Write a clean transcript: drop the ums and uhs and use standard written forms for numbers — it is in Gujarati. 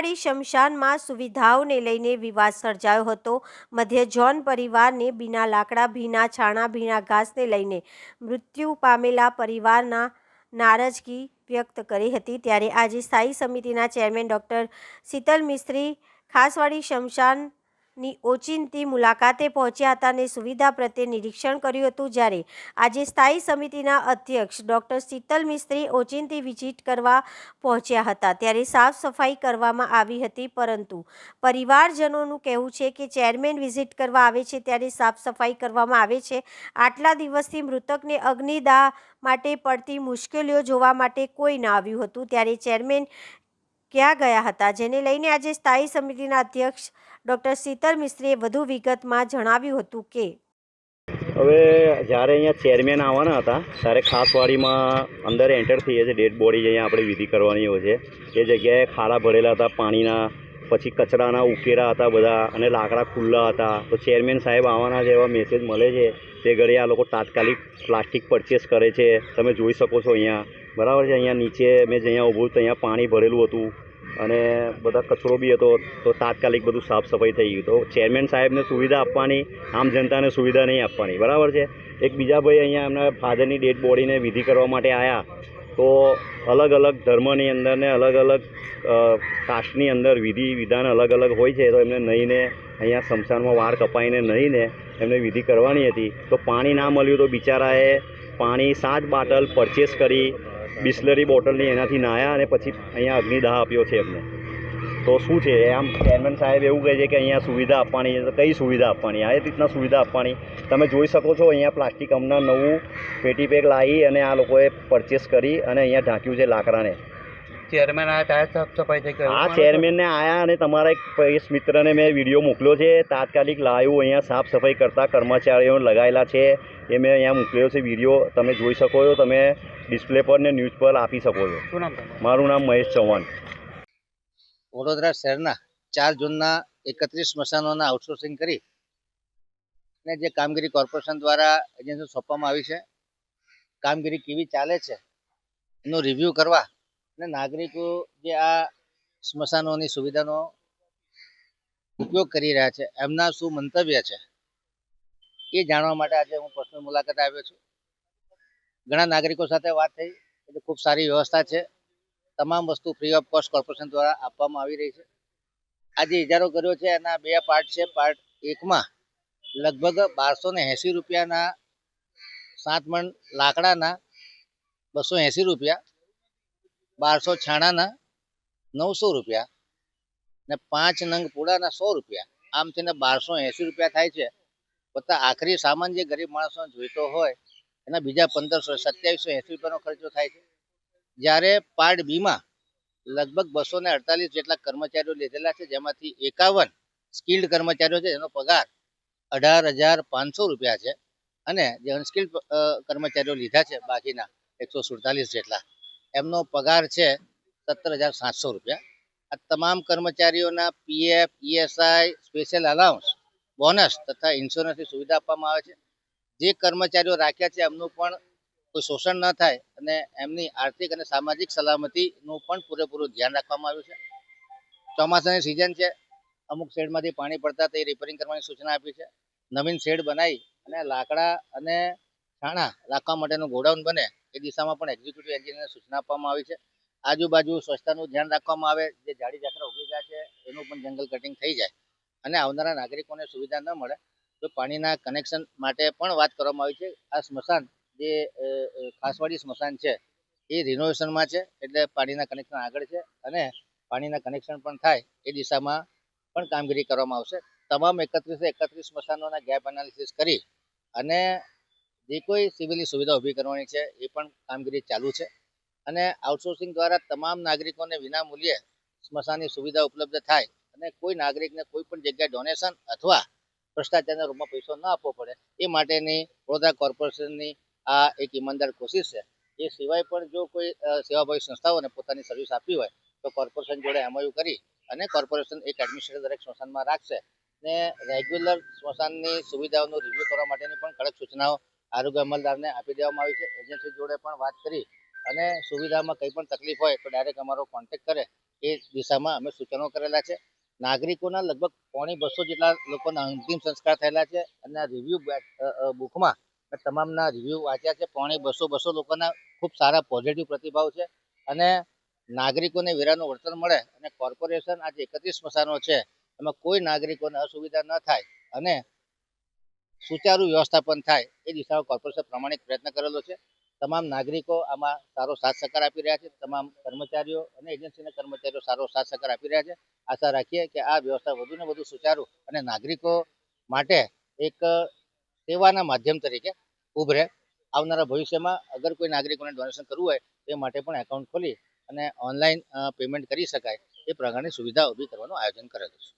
ખાસવાડી શમશાનમાં સુવિધાઓને લઈને વિવાદ સર્જાયો હતો। મધ્ય ઝોન પરિવારને ભીના લાકડા, ભીના છાણા, ભીના ઘાસને લઈને મૃત્યુ પામેલા પરિવારના નારાજગી વ્યક્ત કરી હતી। ત્યારે આજે સ્થાયી સમિતિના ચેરમેન ડૉક્ટર શીતલ મિસ્ત્રી ખાસવાડી શમશાનની ઓચિંતી મુલાકાતે પહોંચ્યા હતા અને સુવિધા પ્રત્યે નિરીક્ષણ કર્યું હતું। જ્યારે આજે સ્થાયી સમિતિના અધ્યક્ષ ડૉક્ટર શીતલ મિસ્ત્રી ઓચિંતી વિઝિટ કરવા પહોંચ્યા હતા ત્યારે સાફ સફાઈ કરવામાં આવી હતી, પરંતુ પરિવારજનોનું કહેવું છે કે ચેરમેન વિઝિટ કરવા આવે છે ત્યારે સાફ સફાઈ કરવામાં આવે છે। આટલા દિવસથી મૃતકને અગ્નિદાહ માટે પડતી મુશ્કેલીઓ જોવા માટે કોઈ ન આવ્યું હતું, ત્યારે ચેરમેન ક્યાં ગયા હતા, જેને લઈને આજે સ્થાયી સમિતિના અધ્યક્ષ ડૉક્ટર શીતલ મિસ્ત્રીએ વધુ વિગતમાં જણાવ્યું હતું કે હવે જ્યારે અહીંયા ચેરમેન આવવાના હતા ત્યારે ખાસવાડીમાં અંદર એન્ટર થઈએ છીએ, ડેડ બોડી અહીંયા આપણે વિધિ કરવાની હોય છે, એ જગ્યાએ ખાડા ભરેલા હતા પાણીના, પછી કચરાના ઉકેરા હતા બધા, અને લાકડા ખુલ્લા હતા। તો ચેરમેન સાહેબ આવવાના છે એવા મેસેજ મળે છે, તે ઘડી આ લોકો તાત્કાલિક પ્લાસ્ટિક પરચેસ કરે છે। તમે જોઈ શકો છો અહીંયા, બરાબર છે। અહીંયા નીચે મેં જ્યાં ઊભું તો અહીંયા પાણી ભરેલું હતું અને બધા કચરો બી હતો, તો તાત્કાલિક બધું સાફ સફાઈ થઈ ગયું। તો ચેરમેન સાહેબને સુવિધા આપવાની, આમ જનતાને સુવિધા નહીં આપવાની, બરાબર છે। એક બીજા ભાઈ અહીંયા એમના ફાધરની ડેડ બોડીને વિધિ કરવા માટે આવ્યા, તો અલગ અલગ ધર્મની અંદર ને અલગ અલગ કાસ્ટની અંદર વિધિ વિધાન અલગ અલગ હોય છે, તો એમને નહીંને અહીંયા સ્મશાનમાં વાળ કપાઈને નહીંને એમને વિધિ કરવાની હતી। તો પાણી ના મળ્યું તો બિચારાએ પાણી 7 બાટલ પરચેસ કરી, બિસ્લરી બોટલની, એનાથી નાહ્યા અને પછી અહીંયા અગ્નિદાહ આપ્યો છે એમને। તો શું છે, આમ ચેરમેન સાહેબ એવું કહે છે કે અહીંયા સુવિધા આપવાની છે, તો કઈ સુવિધા આપવાની? આ રીતના સુવિધા આપવાની? તમે જોઈ શકો છો અહીંયા પ્લાસ્ટિક હમણાં નવું પેટી પેક લાવી અને આ લોકોએ પરચેસ કરી અને અહીંયા ઢાંક્યું છે લાકડાને। ચેરમેન આવ્યા ત્યારે સાફ સફાઈ થઈ ગઈ? આ ચેરમેનને આવ્યા અને તમારા એક પ્રેસ મિત્રને મેં વિડીયો મોકલ્યો છે, તાત્કાલિક લાવ્યું, અહીંયા સાફ સફાઈ કરતા કર્મચારીઓ લગાવેલા છે, એ મેં અહીંયા મોકલ્યો છે વિડીયો, તમે જોઈ શકો છો, તમે ડિસ્પ્લે પર ને ન્યૂઝ પર આપી શકો છો। શું નામ? મારું નામ મહેશ ચૌહાણ। વડોદરા શહેરના 4 ઝોનના 31 સ્મશાનોના આઉટસોર્સિંગ કરી અને જે કામગીરી કોર્પોરેશન દ્વારા એજન્સી સોંપવામાં આવી છે, કામગીરી કેવી ચાલે છે એનું રિવ્યૂ કરવા અને નાગરિકો જે આ સ્મશાનોની સુવિધાનો ઉપયોગ કરી રહ્યા છે એમના શું મંતવ્ય છે એ જાણવા માટે આજે હું પર્સનલ મુલાકાત આવ્યો છું। ઘણા નાગરિકો સાથે વાત થઈ, એટલે ખૂબ સારી વ્યવસ્થા છે, તમામ વસ્તુ ફ્રી ઓફ કોસ્ટ કોર્પોરેશન દ્વારા આપવામાં આવી રહી છે। આજે ઇજારો કર્યો છે એના 2 પાર્ટ છે। પાર્ટ 1માં લગભગ 1280 રૂપિયાના 7 મણ લાકડાના 280 રૂપિયા, 1200 છાણાના 900 રૂપિયા ને 5 નંગ પૂડાના 100 રૂપિયા, આમ થઈને 1280 રૂપિયા થાય છે। વત્તા આખરી સામાન જે ગરીબ માણસોને જોઈતો હોય એના બીજા 1500 2780 રૂપિયાનો ખર્ચો થાય છે। જ્યારે પાર્ટ બીમાં લગભગ 248 જેટલા કર્મચારીઓ લીધેલા છે, જેમાંથી 51 સ્કિલ્ડ કર્મચારીઓ છે, જેનો પગાર 18,500 રૂપિયા છે, અને જે અનસ્કિલ્ડ કર્મચારીઓ લીધા છે બાકીના 147 જેટલા, એમનો પગાર છે 17,700 રૂપિયા। આ તમામ કર્મચારીઓના PF, ESI, special allowance, bonus તથા ઇન્સ્યોરન્સની સુવિધા આપવામાં આવે છે। જે કર્મચારીઓ રાખ્યા છે એમનું પણ કોઈ શોષણ ન થાય અને એમની આર્થિક અને સામાજિક સલામતીનું પણ પૂરેપૂરું ધ્યાન રાખવામાં આવ્યું છે। ચોમાસાની સિઝન છે, અમુક શેડમાંથી પાણી પડતા તે રિપેરિંગ કરવાની સૂચના આપી છે। નવીન શેડ બનાવી અને લાકડા અને છાણા રાખવા માટેનું ગોડાઉન બને એ દિશામાં પણ એક્ઝિક્યુટિવ એન્જિનિયરને સૂચના આપવામાં આવી છે। આજુબાજુ સ્વચ્છતાનું ધ્યાન રાખવામાં આવે, જે ઝાડી ઝાકરા ઉગી ગયા છે એનું પણ જંગલ કટિંગ થઈ જાય અને આવનારા નાગરિકોને સુવિધા ન મળે તો પાણીના કનેક્શન માટે પણ વાત કરવામાં આવી છે। આ સ્મશાન જે ખાસવાડી સ્મશાન છે એ રિનોવેશનમાં છે, એટલે પાણીના કનેક્શન આગળ છે અને પાણીના કનેક્શન પણ થાય એ દિશામાં પણ કામગીરી કરવામાં આવશે। તમામ 31 સ્મશાનોના ગેપ એનાલિસિસ કરી અને જે કોઈ સિવિલની સુવિધા ઊભી કરવાની છે એ પણ કામગીરી ચાલુ છે, અને આઉટસોર્સિંગ દ્વારા તમામ નાગરિકોને વિના મૂલ્યે સ્મશાનની સુવિધા ઉપલબ્ધ થાય અને કોઈ નાગરિકને કોઈ પણ જગ્યાએ ડોનેશન અથવા ભ્રષ્ટાચારના રૂપમાં પૈસો ન આપવો પડે એ માટેની વડોદરા કોર્પોરેશનની આ એક ઈમાનદાર કોશિશ છે। એ સિવાય પણ જો કોઈ સેવાભાવી સંસ્થાઓને પોતાની સર્વિસ આપવી હોય તો કોર્પોરેશન જોડે એમઓયુ કરી અને કોર્પોરેશન એક એડમિનિસ્ટ્રેટર દરેક સ્મશાનમાં રાખશે ને રેગ્યુલર સ્મશાનની સુવિધાઓનું રિવ્યૂ કરવા માટેની પણ કડક સૂચનાઓ આરોગ્ય અમલદારને આપી દેવામાં આવી છે। એજન્સી જોડે પણ વાત કરી અને સુવિધામાં કંઈ પણ તકલીફ હોય તો ડાયરેક્ટ અમારો કોન્ટેક્ટ કરે એ દિશામાં અમે સૂચનો કરેલા છે. નાગરિકોના લગભગ 250 જેટલા લોકોના અંતિમ સંસ્કાર થયેલા છે અને આ રિવ્યુ બુકમાં તમામના રિવ્યુ વાંચ્યા છે. 250 લોકોના ખૂબ સારા પોઝિટિવ પ્રતિભાવ છે અને નાગરિકોને વેરાનું વળતર મળે અને કોર્પોરેશન આ જે 31 સ્મશાનો છે એમાં કોઈ નાગરિકોને અસુવિધા ન થાય અને સુચારુ વ્યવસ્થાપન થાય એ દિશામાં કોર્પોરેશન પ્રામાણિક પ્રયત્ન કરેલો છે. તમામ નાગરિકો આમાં સારો સાથ સહકાર આપી રહ્યા છે. તમામ કર્મચારીઓ અને એજન્સીના કર્મચારીઓ સારો સાથ સહકાર આપી રહ્યા છે. આશા રાખીએ કે આ વ્યવસ્થા વધુને વધુ સુચારુ અને નાગરિકો માટે એક સેવાના માધ્યમ તરીકે ઉભરે. આવનારા ભવિષ્યમાં અગર કોઈ નાગરિકોને ડોનેશન કરવું હોય તે માટે પણ એકાઉન્ટ ખોલી અને ઓનલાઈન પેમેન્ટ કરી શકાય એ પ્રકારની સુવિધા ઊભી કરવાનું આયોજન કરેલું છે.